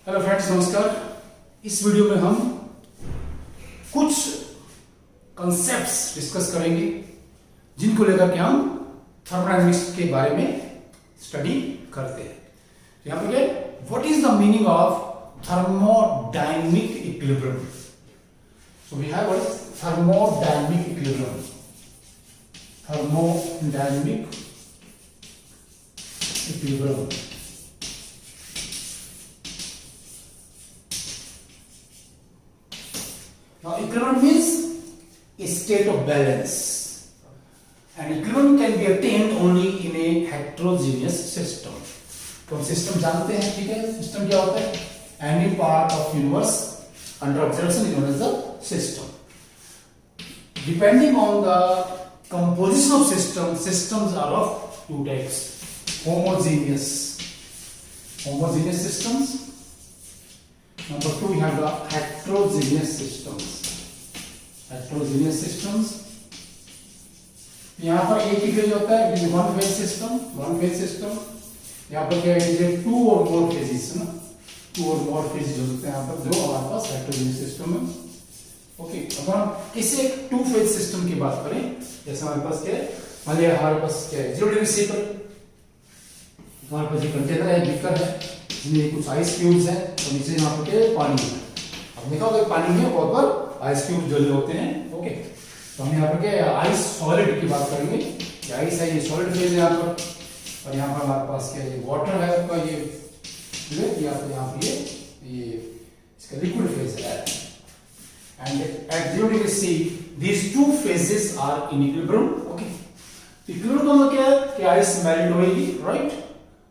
Hello friends, नमस्कार। इस video में हम कुछ कॉन्सेप्ट्स डिस्कस करेंगे जिनको लेकर के हम थर्मोडायनेमिक्स के बारे में स्टडी करते हैं। यहां पर क्या, what is the meaning of thermodynamic equilibrium? So we have what is thermodynamic equilibrium. Thermodynamic equilibrium, now equilibrium means a state of balance, and equilibrium can be attained only in a heterogeneous system. तो हम system जानते हैं, ठीक है। System क्या होता है? Any part of universe under observation is known as the system. Depending on the composition of systems are of two types: homogeneous systems. Number two, we have the heterogeneous systems. Heterogeneous systems, यहाँ पर एक ही phase होता है, it is one phase system. यहाँ पर क्या है, to और मोर फेजेस है ना, टू और मोर फेजेस हो सकते हैं यहाँ पर, जो हमारे पास हेटेरोजेनियस सिस्टम है। ओके, अगर हम किसी एक टू फेज सिस्टम की बात करें, जैसे हमारे पास क्या है, मान लिया हमारे पास क्या है, 0 डिग्री सी पर हमारे पास ये कंटेनर है, बीकर है, जिसमें कुछ आइस क्यूब्स हैं और नीचे यहाँ पर क्या है, पानी है। अब देखा होगा पानी में बहुत बार आइस क्यूब जले होते हैं। ओके, तो हम यहाँ पर क्या आइस सॉलिड की बात करेंगे। ये आइस है, ये सॉलिड फेज है यहाँ पर, और यहाँ पर हमारे पास क्या है, ये वाटर है आपका, ये यहाँ पर ये इसका लिक्विड फेज है। And at 0 degree C these two phases are in equilibrium. Okay, equilibrium का मतलब क्या है कि आइस मेल्ट होगी, राइट,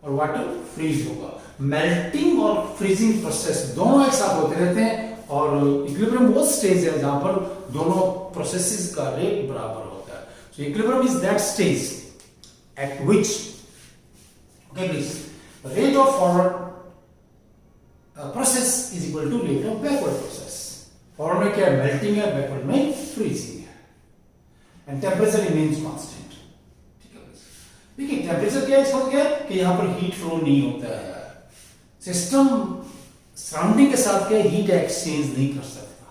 और वाटर फ्रीज होगा। मेल्टिंग और फ्रीजिंग प्रोसेस दोनों एक साथ होते रहते हैं, और इक्विलिब्रियम वो स्टेज है जहां पर दोनों प्रोसेसेस का रेट बराबर होता है। So equilibrium is that stage at which, okay please, rate of forward process is equal to rate of backward process. Forward में क्या है, मेल्टिंग है, बैकवर्ड में फ्रीजिंग है, एंड टेम्परेचर रिमेन्स कांस्टेंट। ठीक है, देखिए टेम्परेचर क्या है, इसका क्या है कि यहां पर हीट फ्लो नहीं होता है। सिस्टम सराउंडिंग के साथ क्या हीट एक्सचेंज नहीं कर सकता।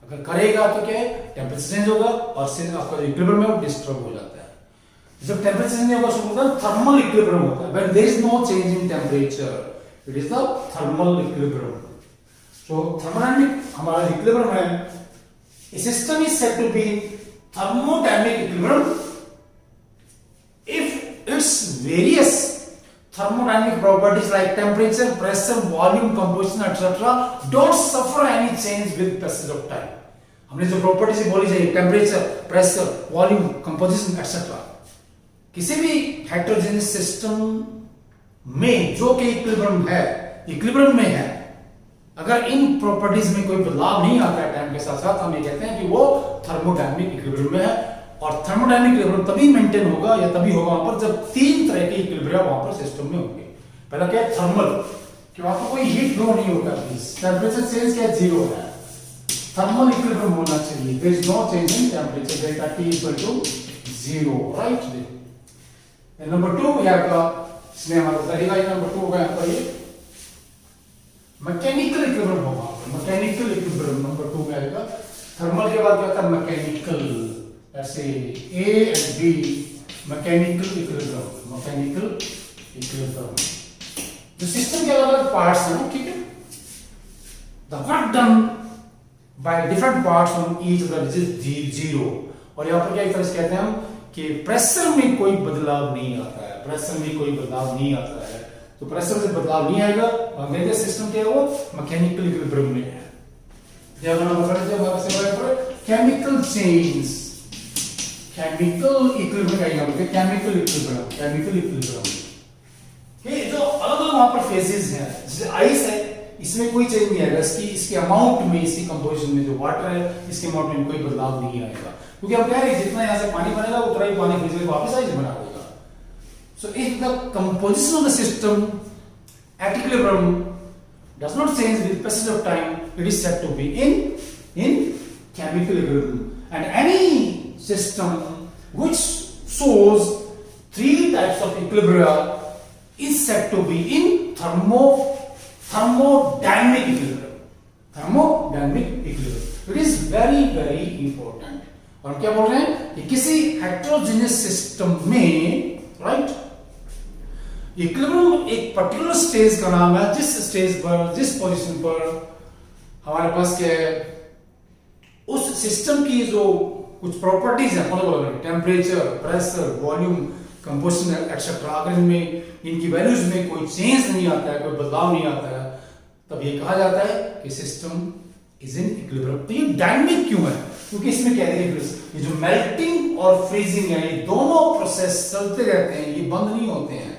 अगर करेगा तो क्या है, टेम्परेचर चेंज होगा और आपका इक्विलिब्रियम है वो डिस्टर्ब हो जाता है। जब टेम्परेचर चेंज होगा उसको बोलते हैं थर्मल इक्विलिब्रियम होता है। When there is no change in temperature, it is the thermal equilibrium. तो थर्मोडायनेमिक हमारा इक्विलिब्रियम है, a system is said to be in thermodynamic equilibrium if its various thermodynamic properties like temperature, pressure, volume, composition etc. don't suffer any change with passage of time. हमने जो properties बोली चाहिए, temperature, pressure, volume, composition etcetera, किसी भी heterogeneous system में जो कि equilibrium में है, अगर इन प्रॉपर्टीज में कोई बदलाव नहीं आता है टाइम के साथ साथ, हम ये कहते हैं कि वो थर्मोडायनेमिक इक्विलिब्रियम में है। और थर्मोडायनेमिक इक्विलिब्रियम तभी मेंटेन होगा या तभी होगा वहां पर जब तीन तरह के इक्विलिब्रियम वहां पर सिस्टम में होंगे। पहला क्या है, थर्मल, कि वहां पर कोई हीट फ्लो नहीं होगा, टेम्परेचर चेंज क्या है, 0 है, थर्मल इक्विलिब्रियम होना चाहिए, there is no change in temperature, delta T equal to 0, right. Number 2 यहां का इसमें हमारा तरीका, नंबर 2 होगा यहां पर ये मैकेनिकल इक्विलिब्रियम होगा। मैकेनिकल इक्विलिब्रियम नंबर 2 में आएगा। थर्मल के बाद क्या था, मैकेनिकल, ऐसे A and B, mechanical equilibrium. जो सिस्टम के अलग अलग पार्ट्स हैं, ठीक है, the work done by different parts on each of the is 0। और यहाँ पर क्या एक तरह से कहते हैं हम कि प्रेशर में कोई बदलाव नहीं आता है, तो प्रेशर से बदलाव नहीं आएगा, और मेजर सिस्टम क्या है वो मैकेनिकल इक्विलिब्रियम में है। जब केमिकल चेंज, केमिकल इक्विलिब्रियम का मतलब केमिकल इक्विलिब्रियम के जो अलग अलग वहां पर फेजेस हैं। जैसे आइस है, इसमें कोई चेंज नहीं आएगा, इसके अमाउंट में, इसकी कंपोजिशन में, जो वाटर है इसके अमाउंट में कोई बदलाव नहीं आएगा, क्योंकि हम कह रहे हैं जितना यहां से पानी बनेगा उतना ही पानी फ्रीज में वापस आइस बना देगा। So if the composition of the system at equilibrium does not change with passage of time, it is said to be in chemical equilibrium. And any system which shows three types of equilibria is said to be in thermodynamic equilibrium. Thermodynamic equilibrium. It is very very important. और क्या बोल रहे हैं कि किसी heterogeneous system में right equilibrium एक particular stage का नाम है, जिस स्टेज पर जिस पोजीशन पर हमारे पास क्या है उस सिस्टम की जो कुछ प्रॉपर्टीज है अलग अलग, temperature, pressure, volume, composition etcetera, अगर इनमें इनकी वैल्यूज में कोई चेंज नहीं आता है, कोई बदलाव नहीं आता है, तब ये कहा जाता है कि सिस्टम इज इन इक्विलिब्रियम। तो ये डायनामिक क्यों है? क्योंकि इसमें क्या है, ये जो मेल्टिंग और फ्रीजिंग है, ये दोनों प्रोसेस चलते रहते हैं, ये बंद नहीं होते हैं।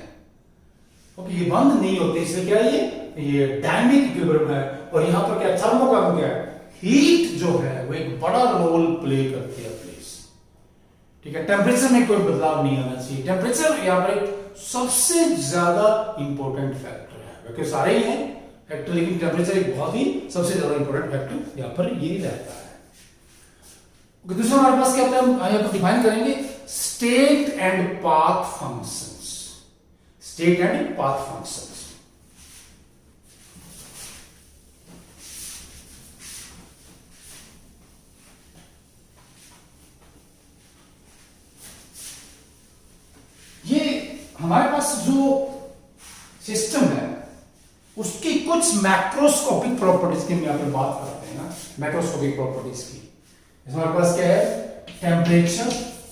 ओके, ये बंद नहीं होते, इसलिए क्या है ये डायनामिक इक्विलिब्रियम है। और यहां पर क्या थर्मो का क्या है, हीट जो है वो एक बड़ा रोल प्ले करती है प्लीज। ठीक है, टेम्परेचर में कोई बदलाव नहीं आना चाहिए। टेम्परेचर यहां पर एक सबसे ज्यादा इंपॉर्टेंट फैक्टर है, क्योंकि सारे ही हैं फैक्टर, लेकिन टेम्परेचर एक बहुत ही सबसे ज्यादा इंपॉर्टेंट फैक्टर यहां पर ये रहता है। दूसरा हमारे पास क्या होता है, यहां पर डिफाइन करेंगे state and path functions. State and path functions, ये हमारे पास जो सिस्टम है उसकी कुछ मैक्रोस्कोपिक प्रॉपर्टीज की हम यहां पर बात करते हैं ना, मैक्रोस्कोपिक प्रॉपर्टीज की। हमारे पास क्या है, टेम्परेचर,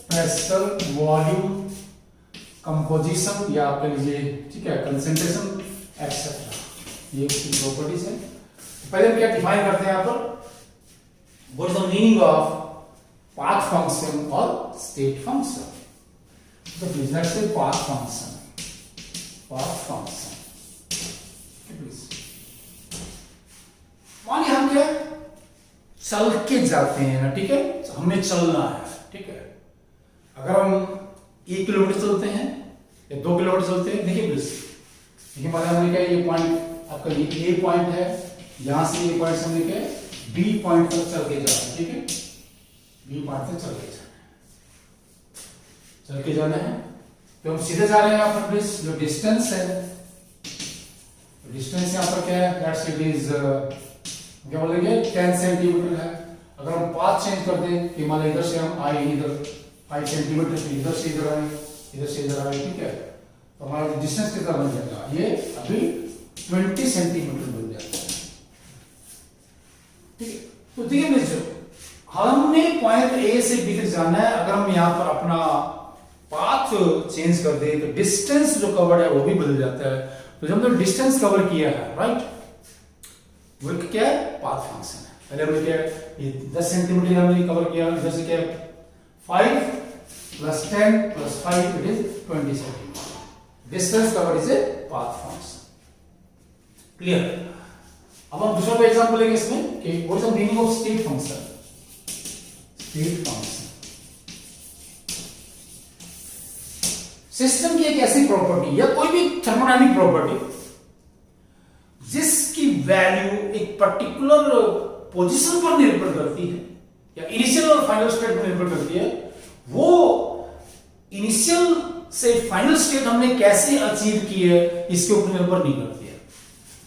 प्रेशर, वॉल्यूम, कंपोजिशन या आप कह लीजिए ठीक है कंसंट्रेशन एक्सेट्रा, ये उसकी प्रॉपर्टीज है। पहले हम क्या डिफाइन करते हैं यहां पर, what is the meaning of path function और स्टेट फंक्शन। तो please let's say path function, path function मानिए हम क्या चल के जाते हैं ना, ठीक है, हमें चलना है, ठीक है। अगर हम 1 किलोमीटर चलते हैं या 2 किलोमीटर चलते हैं, देखिए प्लीज, देखिए मान हमने क्या ये पॉइंट आपका ये ए पॉइंट है, यहां से ये पॉइंट हमने क्या बी पॉइंट तक चल के जाना है, ठीक है, बी पॉइंट तक चल के जाना है। तो हम सीधे जा रहे हैं यहां पर प्लीज, जो डिस्टेंस है, डिस्टेंस यहां पर क्या है, दैट्स इट इज क्या बोलेंगे 10 सेंटीमीटर है। अगर हम पाथ चेंज कर दें कि मान लो इधर से हम आए इधर 5 सेंटीमीटर से इधर से इधर आए, इधर से इधर आए, ठीक है, तो हमारा डिस्टेंस कितना बन जाएगा, ये अभी 20 सेंटीमीटर बन जाता है, ठीक है। तो देखिए मित्रों, हमने पॉइंट ए से बी तक जाना है। अगर हम यहाँ पर अपना पाथ चेंज कर दे तो डिस्टेंस जो कवर्ड है वो भी बदल जाता है। तो जब हमने डिस्टेंस कवर किया है राइट, वो क्या है, पाथ फंक्शन है। पहले हमने क्या ये 10 सेंटीमीटर हमने कवर किया, इधर से क्या 5 + 10 + 5 it is 20 centimetre. Distance cover is a path function. Clear? अब हम दूसरा कोई एग्जांपल लेंगे इसमें कि what is the meaning of state function. State function system की एक ऐसी प्रॉपर्टी या कोई भी थर्मोडायनामिक प्रॉपर्टी जिसकी वैल्यू एक पर्टिकुलर पोजीशन पर निर्भर करती है या इनिशियल और फाइनल स्टेट पर निर्भर करती है। वो इनिशियल से फाइनल स्टेट हमने कैसे अचीव की है इसके ऊपर निर्भर नहीं करती है।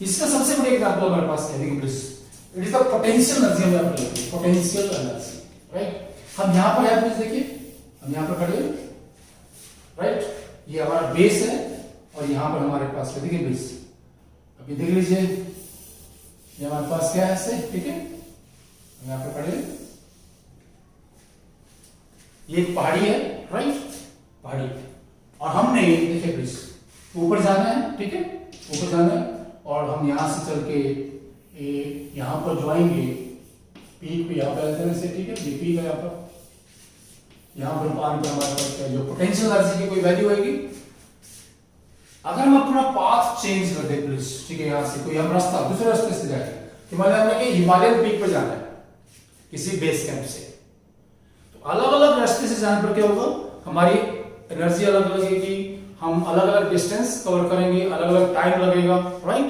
इसका सबसे बड़ा एग्जांपल हमारे पास है, देखिए please, it is the potential energy. हम यहां पर पोटेंशियल एनर्जी, राइट। हम यहां पर है, प्लीज देखिए, हम यहां पर खड़े राइट, ये हमारा बेस है और यहां पर हमारे पास है, देखिए बेस, अभी देख लीजिए ये हमारे पास क्या है ऐसे, ठीक है, हम यहां पर खड़े, ये एक पहाड़ी है राइट, पहाड़ी, और हमने देखिए प्लीज ऊपर जाना है, ठीक है, ऊपर जाना है और हम यहां से चल के यहां पर जो आएंगे पीक पे, यहां पर ऐसे, ठीक है, ये पीक है यहां पर, यहां पर पानी पर हमारे पास जो पोटेंशियल एनर्जी की कोई वैल्यू आएगी। अगर हम अपना पाथ चेंज कर दे प्लीज, ठीक है, यहां से कोई हम रास्ता दूसरे रास्ते से जाए, हिमालय में हिमालयन पीक पर जाना है किसी बेस कैंप से, तो अलग अलग रास्ते से जाने पर क्या होगा, हमारी एनर्जी अलग अलग होगी, हम अलग अलग डिस्टेंस कवर करेंगे, अलग अलग टाइम लगेगा राइट।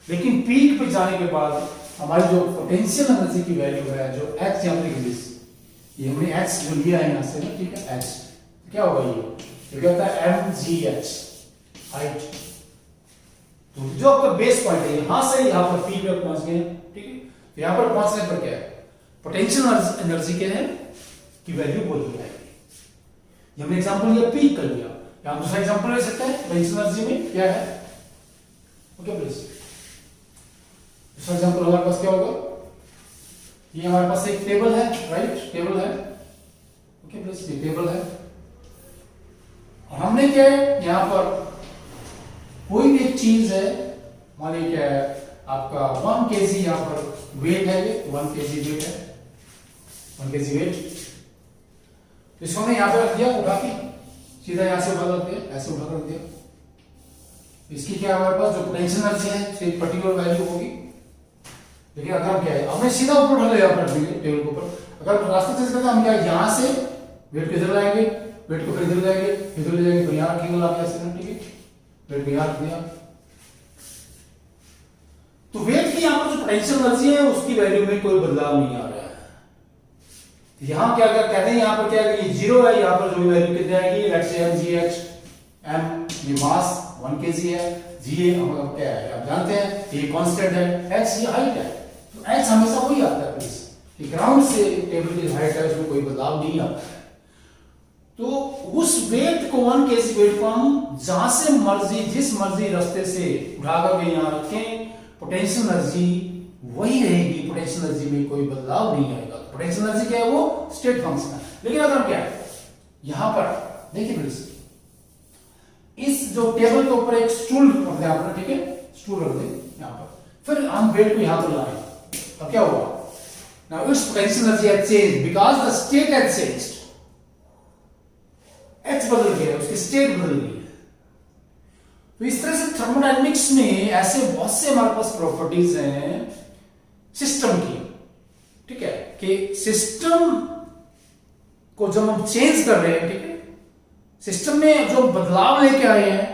लेकिन पीक पे जाने के बाद हमारी जो पोटेंशियल एनर्जी की वैल्यू है, जो x यहां पर ये हमने x जो लिया है यहां से ना, ठीक है, x क्या होगा, ये क्या होता है mgh हाइट, तो जो आपका बेस पॉइंट है यहां से यहां पर पी पे पहुंच गए, ठीक है। तो यहां पर पहुंचने पर क्या है, पोटेंशियल एनर्जी क्या है की वैल्यू बोल जाएगी। हमने एग्जांपल लिया पी कर लिया, यहां दूसरा एग्जांपल ले सकते हैं पोटेंशियल एनर्जी में क्या है। ओके प्लीज, दूसरा एग्जांपल हमारे पास क्या होगा, ये हमारे पास एक टेबल है, राइट, टेबल है। ओके प्लीज, ये टेबल है और हमने क्या है यहां पर कोई भी एक चीज है, मान लीजिए क्या है आपका 1 kg यहां पर वेट है, ये 1 kg वेट है, 1 kg वेट। इसको हमने यहां पे रख दिया उठा के, सीधा यहां से उठा रख दिया, ऐसे उठा रख दिया। इसकी क्या हमारे पास जो पोटेंशियल एनर्जी है एक पर्टिकुलर वैल्यू होगी। लेकिन अगर हम क्या है हमने सीधा ऊपर उठा लिया टेबल के ऊपर, अगर रास्ते से चलते हम क्या यहां से वेट को इधर लाएंगे, वेट को फिर इधर लाएंगे, इधर ले जाएंगे, तो यहां रखेंगे ला के ऐसे, ठीक है, वेट को यहां रख दिया। तो वेट की यहां पर जो पोटेंशियल एनर्जी है उसकी वैल्यू में कोई बदलाव नहीं आ रहा है। यहां क्या क्या कहते हैं, यहां पर क्या है ये जीरो है, यहां पर जो वैल्यू कितनी आएगी, लेट्स से mgh, m ये मास 1 kg है, g हम क्या है आप जानते हैं ये कांस्टेंट है, h ये हाइट है। तो h हमेशा वही आता है प्लीज कि ग्राउंड से टेबल की हाइट है उसमें कोई बदलाव नहीं आता है। तो उस वेट को 1 kg वेट को हम जहां से मर्जी जिस मर्जी रास्ते से उठाकर के यहां रखें, पोटेंशियल एनर्जी वही रहेगी, पोटेंशियल एनर्जी में कोई बदलाव नहीं आएगा। पोटेंशियल एनर्जी क्या है, वो स्टेट फंक्शन है। लेकिन अगर हम क्या है यहां पर देखिए प्लीज, इस जो टेबल के ऊपर एक स्टूल रख दें आपने, ठीक है, स्टूल रख दें यहां पर, फिर हम वेट को यहां पर लाएं, अब क्या होगा, now it's potential energy has changed because the state has changed. H बदल गया, उसकी स्टेट बदल गई है। तो इस तरह से थर्मोडायनेमिक्स में ऐसे बहुत से हमारे पास प्रॉपर्टीज हैं सिस्टम की, ठीक है, कि सिस्टम को जब हम चेंज कर रहे हैं, ठीक है, सिस्टम में जो बदलाव लेके आए हैं,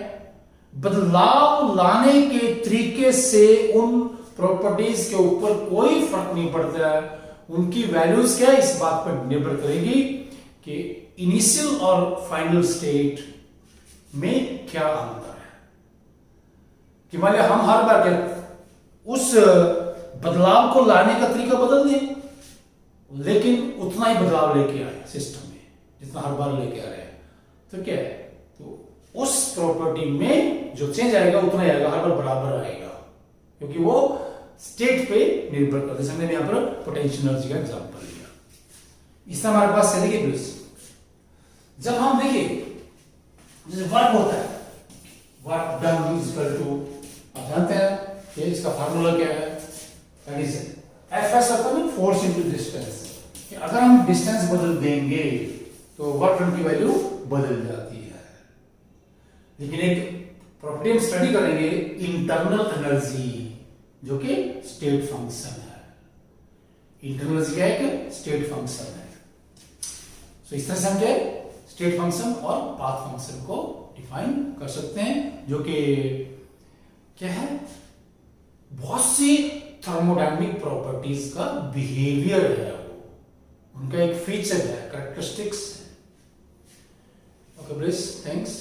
बदलाव लाने के तरीके से उन प्रॉपर्टीज के ऊपर कोई फर्क नहीं पड़ता है। उनकी वैल्यूज क्या है इस बात पर निर्भर करेगी कि इनिशियल और फाइनल स्टेट में क्या अंतर है। कि मान लिया हम हर बार क्या उस बदलाव को लाने का तरीका बदल दें, लेकिन उतना ही बदलाव लेके आए सिस्टम में जितना हर बार लेके आ रहे हैं, तो क्या है, तो उस प्रॉपर्टी में जो चेंज आएगा उतना ही आएगा, हर बार बराबर आएगा, क्योंकि वो स्टेट पे निर्भर करता है। जैसे हमने यहां पर पोटेंशियल एनर्जी का एग्जांपल लिया। इस तरह हमारे पास चलेगी प्लीज, जब हम देखिए जैसे वर्क होता है, work done is equal to, आप जानते हैं कि इसका फार्मूला क्या है, that is FS upon force into distance. अगर हम डिस्टेंस बदल देंगे तो वर्क डन की वैल्यू बदल जाती है। लेकिन एक प्रॉपर्टी हम स्टडी करेंगे इंटरनल एनर्जी, जो कि स्टेट फंक्शन है। इंटरनल एनर्जी क्या है, कि स्टेट फंक्शन है। सो इस तरह से हम क्या स्टेट फंक्शन और पाथ फंक्शन को डिफाइन कर सकते हैं, जो कि क्या है, बहुत सी थर्मोडायनेमिक प्रॉपर्टीज का बिहेवियर है, वो उनका एक फीचर है, कैरेक्टरिस्टिक्स है। Okay please, thanks.